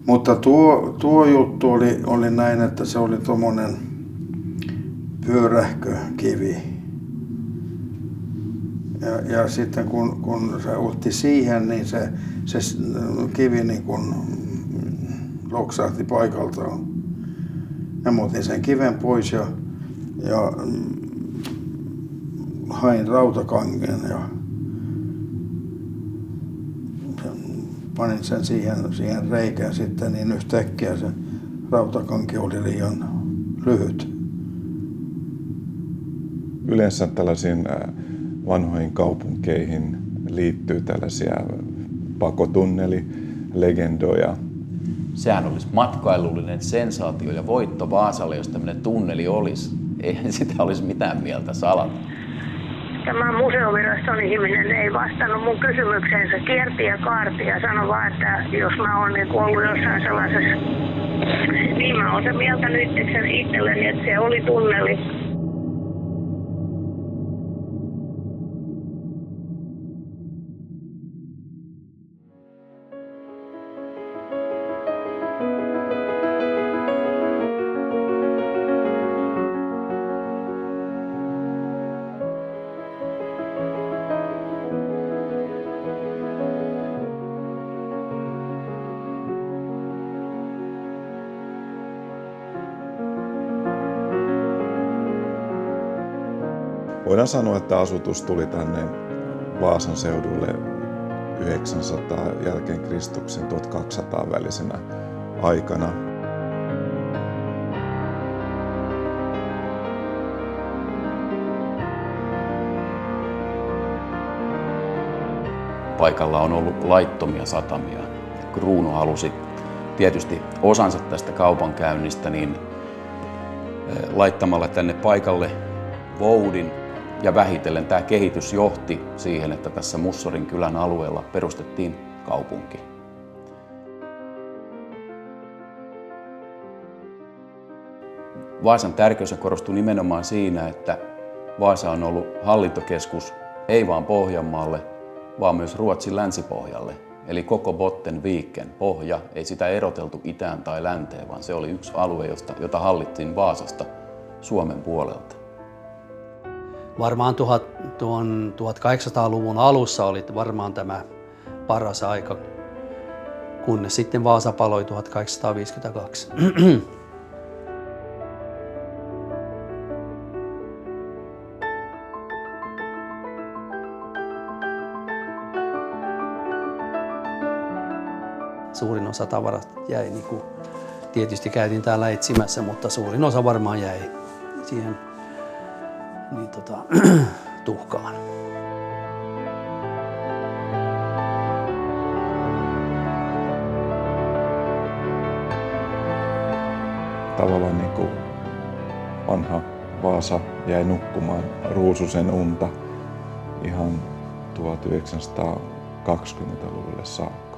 Mutta tuo juttu oli näin, että se oli tommonen pyörähkö kivi. Ja sitten kun se otti siihen, niin se kivi niin kun loksahti paikaltaan. Ja mä otin sen kiven pois ja hain rautakangen ja panin sen siihen reikään sitten, niin yhtäkkiä se rautakanki oli liian lyhyt. Yleensä tällaisiin vanhoihin kaupunkeihin liittyy tällaisia pakotunnelilegendoja. Sehän olisi matkailullinen sensaatio ja voitto Vaasalle, jos tämmöinen tunneli olisi. Eihän sitä olisi mitään mieltä salata. Tämä museoviraston ihminen ei vastannut mun kysymykseensä, kierti ja kaarti ja sanoi vaan, että jos mä oon niin ollut jossain sellaisessa, niin mä oon sen mieltänyt itselleni, että se oli tunneli. Voidaan sanoa, että asutus tuli tänne Vaasan seudulle 900 jälkeen Kristuksen 1200 välisenä aikana. Paikalla on ollut laittomia satamia. Kruunu halusi tietysti osansa tästä kaupankäynnistä niin laittamalla tänne paikalle voudin. Ja vähitellen tämä kehitys johti siihen, että tässä Mussorin kylän alueella perustettiin kaupunki. Vaasan tärkeys korostui nimenomaan siinä, että Vaasa on ollut hallintokeskus ei vain Pohjanmaalle, vaan myös Ruotsin länsipohjalle. Eli koko Bottenviken pohja, ei sitä eroteltu itään tai länteen, vaan se oli yksi alue, jota hallittiin Vaasasta Suomen puolelta. Varmaan 1800-luvun alussa oli varmaan tämä paras aika, kunnes sitten Vaasa paloi 1852. Suurin osa tavarat jäi, niin kuin tietysti käytiin täällä etsimässä, mutta suurin osa varmaan jäi siihen tuhkaan. Tavallaan niin kuin vanha Vaasa jäi nukkumaan ruususen unta ihan 1920-luvulle saakka.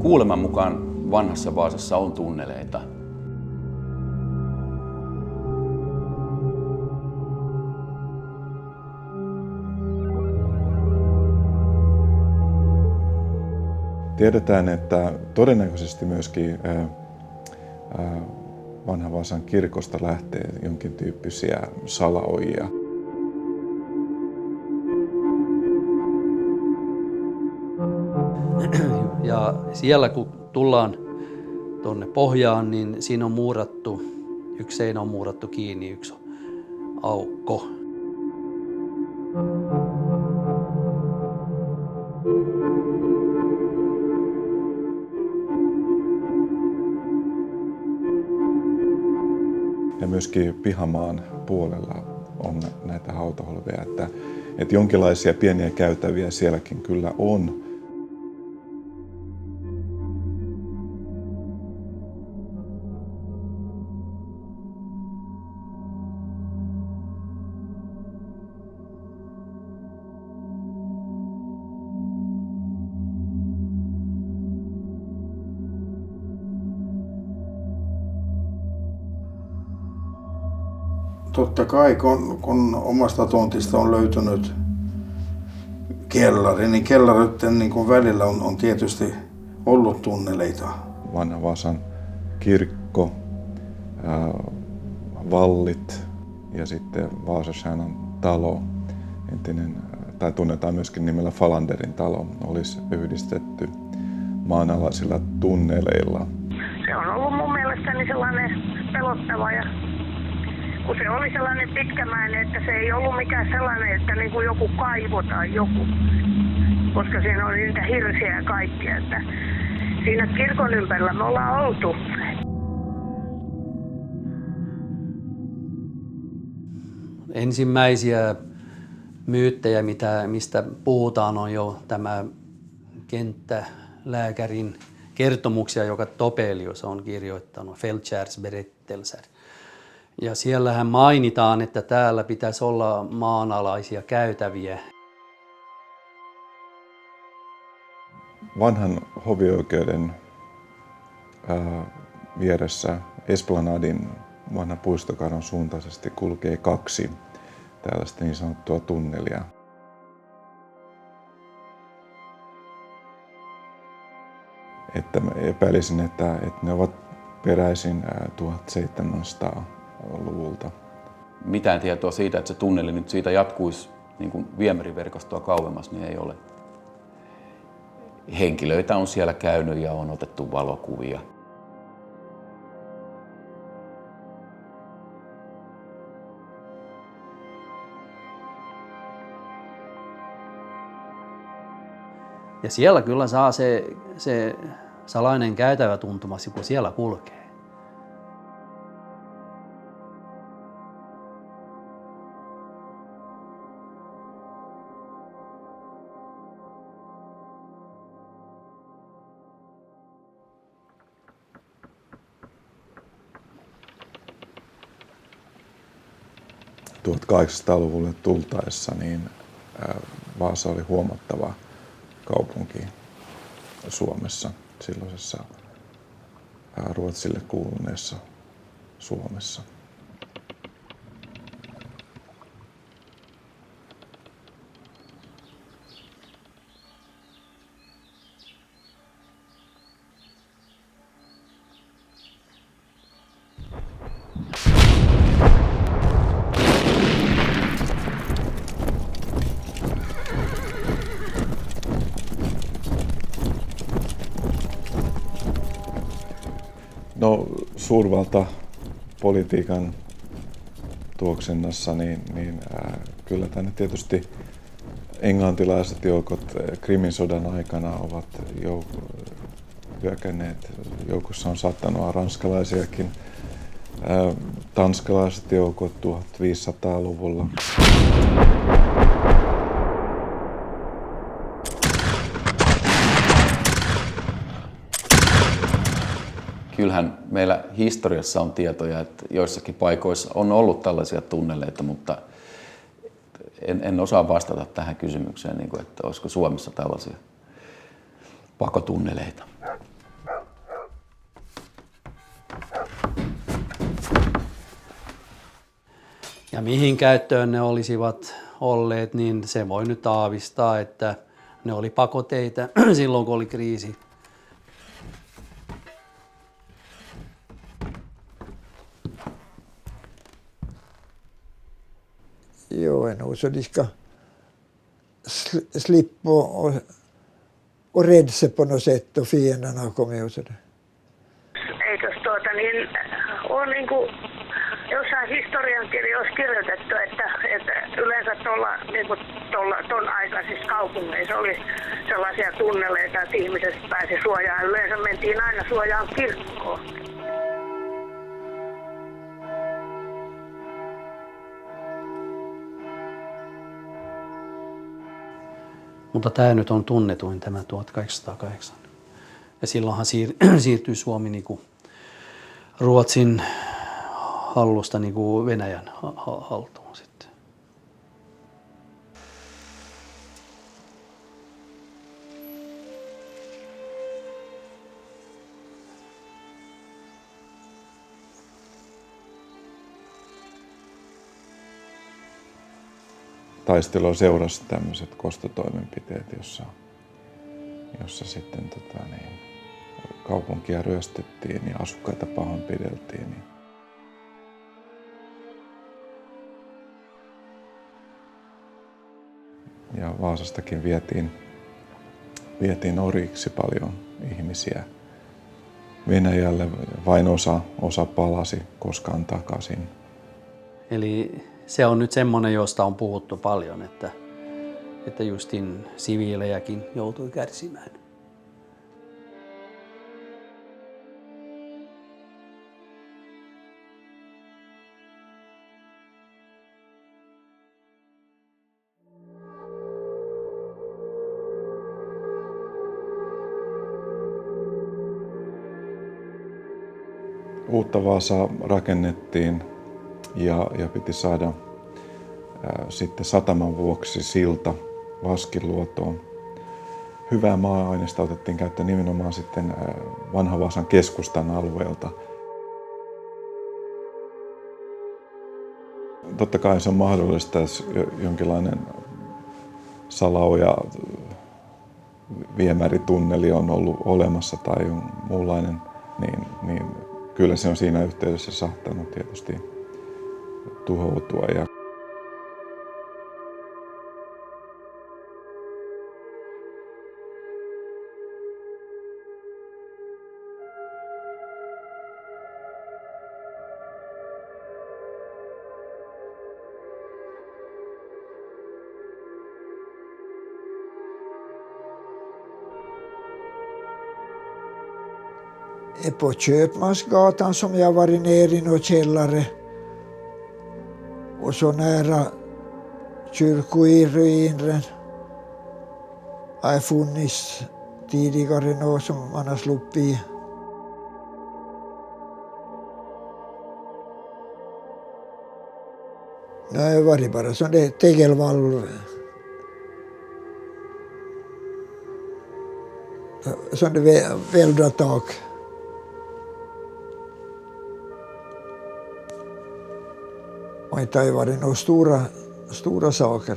Kuuleman mukaan vanhassa Vaasassa on tunneleita. Tiedetään, että todennäköisesti myöskin vanhan Vaasan kirkosta lähtee jonkin tyyppisiä salaojia. Ja siellä kun tullaan tuonne pohjaan, niin siinä on muurattu, yksi seinä on muurattu kiinni, yksi aukko. Ja myöskin pihamaan puolella on näitä hautaholveja, että jonkinlaisia pieniä käytäviä sielläkin kyllä on. totta kai kun omasta tontista on löytynyt kellari, niin kellaritten niin kuin välillä on tietysti ollut tunneleita. Vanha Vaasan kirkko, vallit ja sitten Vasasäänan talo, entinen, tai tunnetaan myöskin nimellä Falanderin talo, olisi yhdistetty maanalaisilla tunneleilla. Se on ollut mun mielestäni sellainen pelottava ja kun se oli sellainen pitkämäinen, että se ei ollut mikään sellainen, että niin kuin joku kaivo tai joku, koska siinä oli niitä hirsiä ja kaikkia, että siinä kirkon ympärillä me ollaan oltu. Ensimmäisiä myyttejä, mistä puhutaan, on jo tämä kenttälääkärin kertomuksia, joka Topelius on kirjoittanut, Feldskär's Berättelser. Ja siellähän mainitaan, että täällä pitäisi olla maanalaisia käytäviä. Vanhan hovioikeuden vieressä Esplanadin vanhan puistokadon suuntaisesti kulkee 2 tällaista niin sanottua tunnelia. Että mä epäilisin, että ne ovat peräisin 1700-luvulta. Mitään tietoa siitä, että se tunneli nyt siitä jatkuisi niin kuin viemäriverkostoa kauemmas, niin ei ole. Henkilöitä on siellä käynyt ja on otettu valokuvia. Ja siellä kyllä saa se salainen käytävä tuntumasi, kun siellä kulkee. – 1800-luvulle tultaessa niin Vaasa oli huomattava kaupunki Suomessa, silloisessa Ruotsille kuuluneessa Suomessa. No, suurvaltapolitiikan tuoksennassa, niin kyllä tänne tietysti englantilaiset joukot Krimin sodan aikana ovat hyökänneet. Joukossa on saattanut olla ranskalaisiakin. Tanskalaiset joukot 1500-luvulla. Kyllähän meillä historiassa on tietoja, että joissakin paikoissa on ollut tällaisia tunneleita, mutta en osaa vastata tähän kysymykseen, että olisiko Suomessa tällaisia pakotunneleita. Ja mihin käyttöön ne olisivat olleet, niin se voi nyt aavistaa, että ne oli pakoteita silloin, kun oli kriisi. Jo, nog så de ska slippa och rädda sig på något sätt och fienderna har kommit och sådär. Eikös on niin kuin jossain historiankirjoissa kirjoitettu, että yleensä ton aikaisissa kaupungeissa oli sellaisia tunneleita, että ihmiset pääsi suojaan. Yleensä mentiin aina suojaan kirkkoon. Mutta tämä nyt on tunnetuin, tämä 1808. Ja silloinhan siirtyi Suomi niin kuin Ruotsin hallusta niin kuin Venäjän haltuun sitten. taistelua seurasi tämmöiset kostotoimenpiteet, jossa sitten kaupunkia ryöstettiin ja asukkaita pahoinpideltiin. Ja Vaasastakin vietiin orjiksi paljon ihmisiä Venäjälle. Vain osa palasi koskaan takaisin. Eli se on nyt semmoinen, josta on puhuttu paljon, että justin siviilejäkin joutui kärsimään. Uutta Vaasaa rakennettiin ja piti saada sitten sataman vuoksi silta Vaskiluotoon. Hyvää maa-aineista otettiin käyttöön nimenomaan sitten vanha Vaasan keskustan alueelta. Totta kai se on mahdollista, jos jonkinlainen salaoja viemäritunneli on ollut olemassa tai muunlainen, niin kyllä se on siinä yhteydessä saattanut tietysti tuhoutua. På Köpmansgatan som jag varit nere i någon källare och så nära kyrkoruinen har funnits tidigare något som man har sluppit. Det har varit bara som det tegelvalv. Som det välvda tak. Och inte har varit några stora saker.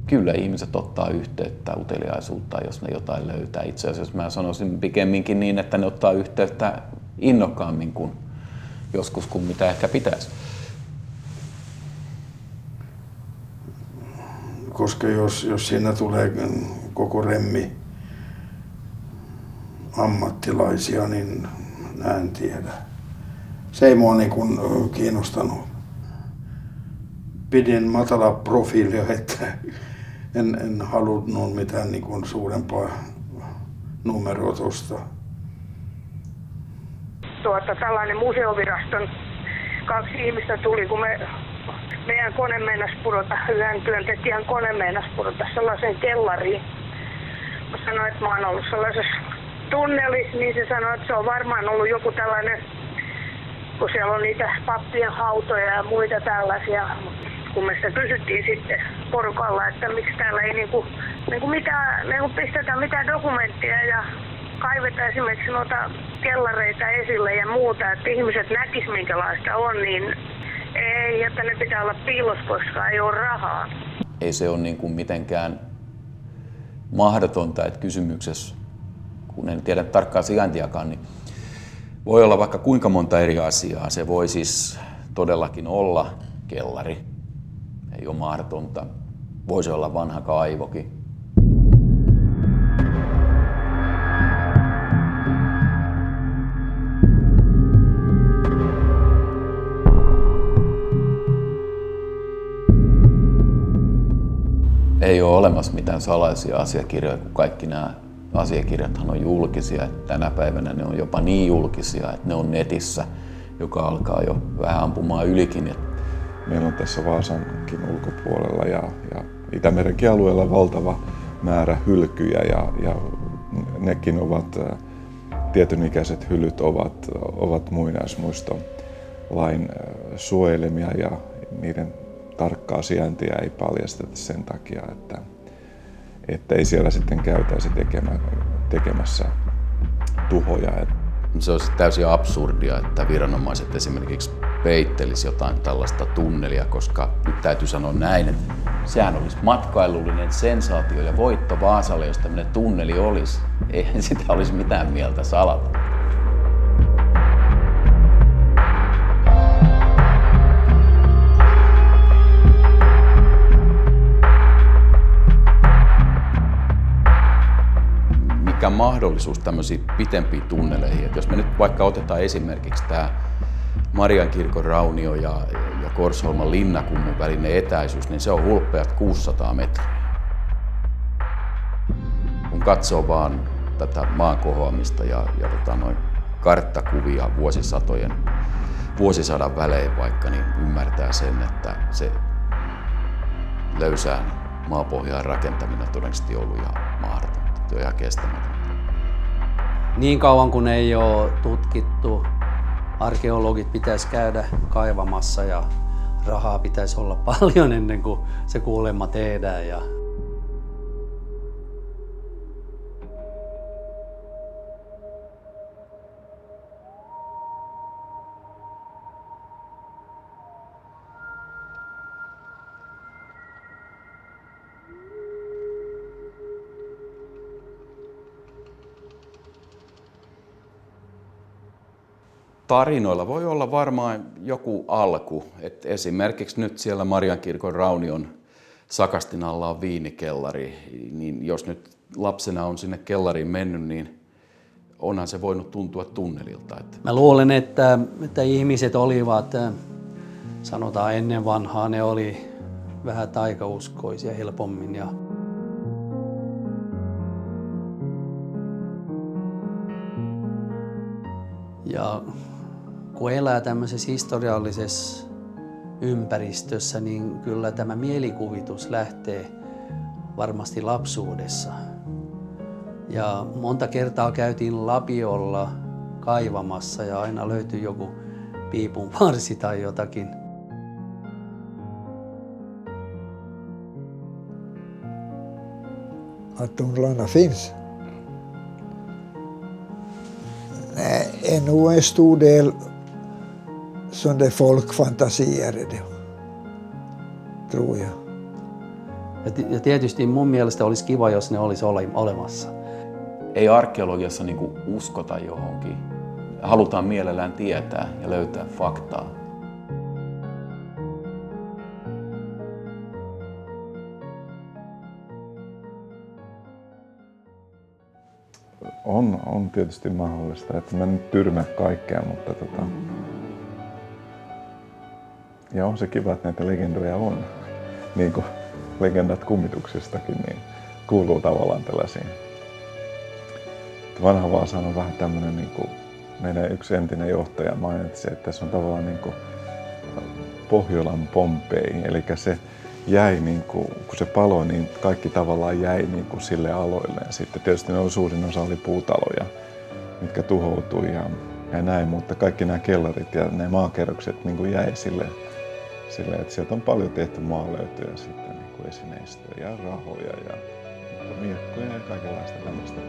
Kyllä ihmiset ottaa yhteyttä uteliaisuutta, jos ne jotain löytää. Itse asiassa mä sanoisin pikemminkin niin, että ne ottaa yhteyttä innokkaammin kuin joskus kuin mitä ehkä pitäisi. Koska jos siinä tulee koko remmi ammattilaisia, niin en tiedä. Se ei mua niin kuin kiinnostanut. Pidin matala profiilia, että en halunnut mitään niin kuin suurempaa numeroa tuosta. Tällainen museoviraston 2 ihmistä tuli, kun meidän kone meinasi pudota, yhden työntekijän kone meinasi pudota sellaiseen kellariin. Mä sanoin, että mä oon ollut sellaisessa tunnelissa, niin se sanoi, että se on varmaan ollut joku tällainen, kun siellä on niitä pappien hautoja ja muita tällaisia. Kun me sitä kysyttiin sitten porukalla, että miksi täällä ei pistetä mitään dokumenttia ja kaiveta esimerkiksi noita kellareita esille ja muuta, että ihmiset näkis minkälaista on, niin ei, että ne pitää olla piilossa, koska ei ole rahaa. Ei se ole niin kuin mitenkään mahdotonta, että kysymyksessä, kun en tiedä tarkkaa sijaintiakaan, niin voi olla vaikka kuinka monta eri asiaa. Se voi siis todellakin olla kellari. Ei ole mahdotonta. Voisi olla vanha kaivokin. Ei ole olemassa mitään salaisia asiakirjoja, kun kaikki nämä asiakirjathan on julkisia. Tänä päivänä ne on jopa niin julkisia, että ne on netissä, joka alkaa jo vähän ampumaan ylikin. Meillä on tässä Vaasankin ulkopuolella ja Itämerenkin alueella valtava määrä hylkyjä ja nekin ovat, tietynikäiset hylyt ovat muinaismuistolain suojelemia ja niiden tarkkaa sijaintia ei paljasteta sen takia, että ei siellä sitten käytäisi tekemässä tuhoja. Se olisi täysin absurdia, että viranomaiset esimerkiksi peittelisi jotain tällaista tunnelia, koska nyt täytyy sanoa näin, että sehän olisi matkailullinen sensaatio ja voitto Vaasalle, jos tämmöinen tunneli olisi. Eihän sitä olisi mitään mieltä salata. Mikä mahdollisuus tämmöisiin pitempiin tunneleihin. Että jos me nyt vaikka otetaan esimerkiksi tämä Mariankirkon raunio ja Korsholman Linnakummun välinen etäisyys, niin se on hulppeat 600 metriä. Kun katsoo vaan tätä maan kohoamista ja noin karttakuvia vuosisadan välein vaikka, niin ymmärtää sen, että se löysään maapohjaan rakentaminen on todennäköisesti ollut ihan mahdotonta. Se on ihan kestämätöntä. Niin kauan kun ei ole tutkittu, arkeologit pitäisi käydä kaivamassa ja rahaa pitäisi olla paljon ennen kuin se kuulemma tehdään. Tarinoilla voi olla varmaan joku alku. Et esimerkiksi nyt siellä Mariankirkon raunion sakastin alla on viinikellari. Niin jos nyt lapsena on sinne kellariin mennyt, niin onhan se voinut tuntua tunnelilta. Mä luulen, että ihmiset olivat, sanotaan ennen vanhaa, ne oli vähän taikauskoisia helpommin. Ja kun elää tämmöisessä historiallisessa ympäristössä, niin kyllä tämä mielikuvitus lähtee varmasti lapsuudessa. Ja monta kertaa käytiin lapiolla kaivamassa ja aina löytyi joku piipun varsi tai jotakin. Att tunnlarna finns. Är nog en stor del som det folk fantiserade, tror jag. Ja tietysti mun mielestä olisi kiva, jos ne olisi olemassa. Ei arkeologiassa niinku uskota johonkin. Halutaan mielellään tietää ja löytää faktaa. On tietysti mahdollista, että mä nyt tyrmää kaikkea, mutta ja on se kiva, että näitä legendoja on. Niin kuin legendat kummituksistakin, niin kuuluu tavallaan tällaisiin. Vanha Vaasa on vähän tämmöinen, niin kuin meidän yksi entinen johtaja mainitsi, että se on tavallaan niin kuin Pohjolan Pompei, eli se jäi, niin kuin, kun se paloi, niin kaikki tavallaan jäi niin kuin sille aloille. Ja sitten tietysti suurin osa oli puutaloja, mitkä tuhoutui ja näin, mutta kaikki nämä kellarit ja ne maakerrokset niin kuin jäi sille, että sieltä on paljon tehty maalöytöjä sitten niin kuin esineistöjä ja rahoja ja miekkoja ja kaikenlaista tämmöistä.